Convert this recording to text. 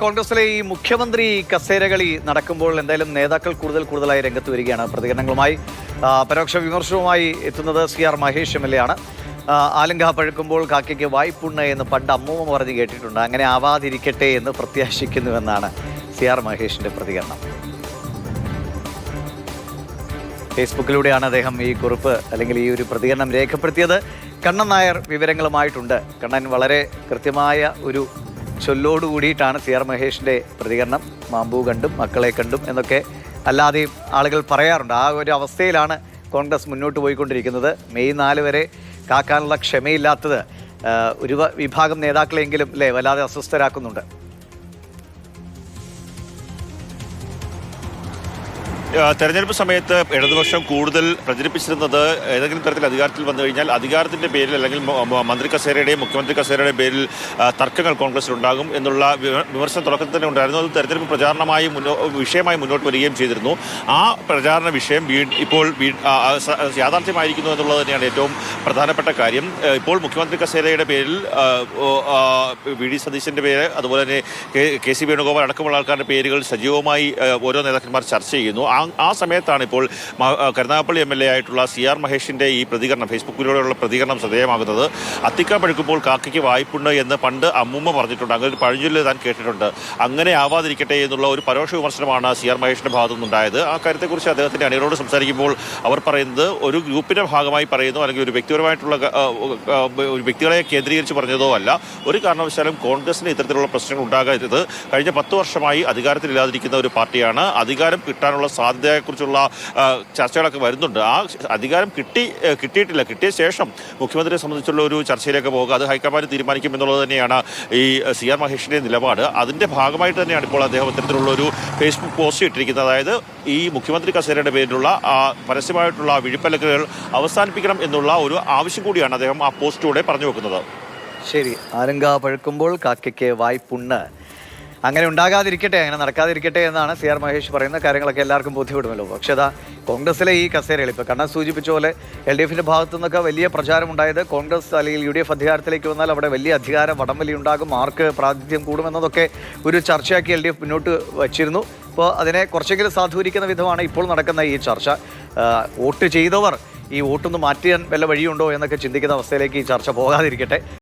കോൺഗ്രസിലെ ഈ മുഖ്യമന്ത്രി കസേരകളി നടക്കുമ്പോൾ എന്തായാലും നേതാക്കൾ കൂടുതലായി രംഗത്ത് വരികയാണ്. പ്രതികരണങ്ങളുമായി പരോക്ഷ വിമർശനവുമായി എത്തുന്നത് CR മഹേഷ് MLA ആണ്. ആലങ്ക പഴുക്കുമ്പോൾ കാക്കയ്ക്ക് വായ്പുണ്ണ് എന്ന് പണ്ട് അമ്മൂമ്മ പറഞ്ഞ് കേട്ടിട്ടുണ്ട്. അങ്ങനെ ആവാതിരിക്കട്ടെ എന്ന് പ്രത്യാശിക്കുന്നുവെന്നാണ് CR മഹേഷിന്റെ പ്രതികരണം. ഫേസ്ബുക്കിലൂടെയാണ് അദ്ദേഹം ഈ കുറിപ്പ് അല്ലെങ്കിൽ ഈ ഒരു പ്രതികരണം രേഖപ്പെടുത്തിയത്. കണ്ണൻ നായർ വിവരങ്ങളുമായിട്ടുണ്ട്. കണ്ണൻ വളരെ കൃത്യമായ ഒരു ചൊല്ലോട് കൂടിയിട്ടാണ് CR മഹേഷിൻ്റെ പ്രതികരണം. മാമ്പൂ കണ്ടും മക്കളെ കണ്ടും എന്നൊക്കെ അല്ലാതെയും ആളുകൾ പറയാറുണ്ട്. ആ ഒരു അവസ്ഥയിലാണ് കോൺഗ്രസ് മുന്നോട്ട് പോയിക്കൊണ്ടിരിക്കുന്നത്. മെയ് 4 വരെ കാക്കാനുള്ള ക്ഷമയില്ലാത്തത് ഒരു വിഭാഗം നേതാക്കളെങ്കിലും അല്ലേ വല്ലാതെ അസ്വസ്ഥരാക്കുന്നുണ്ട്. തെരഞ്ഞെടുപ്പ് സമയത്ത് ഇടതുപക്ഷം കൂടുതൽ പ്രചരിപ്പിച്ചിരുന്നത് ഏതെങ്കിലും തരത്തിൽ അധികാരത്തിൽ വന്നു കഴിഞ്ഞാൽ അധികാരത്തിൻ്റെ പേരിൽ അല്ലെങ്കിൽ മന്ത്രി കസേരയുടെയും മുഖ്യമന്ത്രി കസേരയുടെയും പേരിൽ തർക്കങ്ങൾ കോൺഗ്രസിലുണ്ടാകും എന്നുള്ള വിമർശനം തുടക്കത്തിൽ തന്നെ ഉണ്ടായിരുന്നു. അത് തെരഞ്ഞെടുപ്പ് പ്രചാരണമായി വിഷയമായി മുന്നോട്ട് വരികയും ചെയ്തിരുന്നു. ആ പ്രചാരണ വിഷയം ഇപ്പോൾ യാഥാർത്ഥ്യമായിരിക്കുന്നു എന്നുള്ളത് തന്നെയാണ് ഏറ്റവും പ്രധാനപ്പെട്ട കാര്യം. ഇപ്പോൾ മുഖ്യമന്ത്രി കസേരയുടെ പേരിൽ VD സതീശൻ്റെ പേര്, അതുപോലെ തന്നെ KC വേണുഗോപാൽ അടക്കമുള്ള ആൾക്കാരുടെ പേരുകൾ സജീവമായി ഓരോ നേതാക്കന്മാർ ചർച്ച ചെയ്യുന്നു. ആ സമയത്താണ് ഇപ്പോൾ കരുനാഗപ്പള്ളി MLA ആയിട്ടുള്ള CR മഹേഷിൻ്റെ ഈ പ്രതികരണം, ഫേസ്ബുക്കിലൂടെയുള്ള പ്രതികരണം ശ്രദ്ധേയമാകുന്നത്. അത്തിക്ക പഴുക്കുമ്പോൾ കാക്കയ്ക്ക് വായ്പുണ്ട് എന്ന് പണ്ട് അമ്മൂമ്മ പറഞ്ഞിട്ടുണ്ട്, അങ്ങനെ ഒരു പഴഞ്ചൊല്ല് താൻ കേട്ടിട്ടുണ്ട്. അങ്ങനെ ആവാതിരിക്കട്ടെ എന്നുള്ള ഒരു പരോക്ഷ വിമർശനമാണ് CR മഹേഷിൻ്റെ ഭാഗത്തു നിന്നുണ്ടായത്. ആ കാര്യത്തെക്കുറിച്ച് അദ്ദേഹത്തിൻ്റെ അണികളോട് സംസാരിക്കുമ്പോൾ അവർ പറയുന്നത് ഒരു ഗ്രൂപ്പിൻ്റെ ഭാഗമായി പറയുന്നു, അല്ലെങ്കിൽ ഒരു വ്യക്തിപരമായിട്ടുള്ള ഒരു വ്യക്തികളെ കേന്ദ്രീകരിച്ച് പറഞ്ഞതോ അല്ല. ഒരു കാരണവശാലും കോൺഗ്രസിന് ഇത്തരത്തിലുള്ള പ്രശ്നങ്ങൾ ഉണ്ടാകരുത്. കഴിഞ്ഞ 10 വർഷമായി അധികാരത്തിലില്ലാതിരിക്കുന്ന ഒരു പാർട്ടിയാണ്. അധികാരം കിട്ടാനുള്ള സാധ്യതയെക്കുറിച്ചുള്ള ചർച്ചകളൊക്കെ വരുന്നുണ്ട്. ആ അധികാരം കിട്ടിയിട്ടില്ല. കിട്ടിയ ശേഷം മുഖ്യമന്ത്രിയെ സംബന്ധിച്ചുള്ള ഒരു ചർച്ചയിലേക്ക് പോകുക, അത് ഹൈക്കമാൻഡ് തീരുമാനിക്കും എന്നുള്ളത് തന്നെയാണ് ഈ CR മഹേഷിൻ്റെ നിലപാട്. അതിൻ്റെ ഭാഗമായിട്ട് തന്നെയാണ് ഇപ്പോൾ അദ്ദേഹം ഇത്തരത്തിലുള്ള ഒരു ഫേസ്ബുക്ക് പോസ്റ്റ് ഇട്ടിരിക്കുന്നത്. അതായത് ഈ മുഖ്യമന്ത്രി കസേരയുടെ പേരിലുള്ള പരസ്യമായിട്ടുള്ള വിഴിപ്പലക്കുകൾ അവസാനിപ്പിക്കണം എന്നുള്ള ഒരു ആവശ്യം കൂടിയാണ് അദ്ദേഹം ആ പോസ്റ്റിലൂടെ പറഞ്ഞു വെക്കുന്നത്. ശരി, ആലങ്ക പഴുക്കുമ്പോൾ കാക്കയ്ക്ക് വായ്പുണ്ണ്, അങ്ങനെ ഉണ്ടാകാതിരിക്കട്ടെ, അങ്ങനെ നടക്കാതിരിക്കട്ടെ എന്നാണ് CR മഹേഷ് പറയുന്ന കാര്യങ്ങളൊക്കെ എല്ലാവർക്കും ബോധ്യപ്പെടുമല്ലോ. പക്ഷേ അതാ കോൺഗ്രസിലെ ഈ കസേരകൾ ഇപ്പോൾ കണ്ണൻ സൂചിപ്പിച്ച പോലെ LDFിൻ്റെ ഭാഗത്തു നിന്നൊക്കെ വലിയ പ്രചാരമുണ്ടായത് കോൺഗ്രസ് അല്ലെങ്കിൽ UDF അധികാരത്തിലേക്ക് വന്നാൽ അവിടെ വലിയ അധികാര വടംവലി ഉണ്ടാകും, ആർക്ക് പ്രാതിനിധ്യം കൂടുമെന്നതൊക്കെ ഒരു ചർച്ചയാക്കി LDF മുന്നോട്ട് വച്ചിരുന്നു. ഇപ്പോൾ അതിനെ കുറച്ചെങ്കിലും സാധൂകരിക്കുന്ന വിധമാണ് ഇപ്പോൾ നടക്കുന്ന ഈ ചർച്ച. വോട്ട് ചെയ്തവർ ഈ വോട്ടൊന്ന് മാറ്റാൻ വല്ല വഴിയുണ്ടോ എന്നൊക്കെ ചിന്തിക്കുന്ന അവസ്ഥയിലേക്ക് ഈ ചർച്ച പോകാതിരിക്കട്ടെ.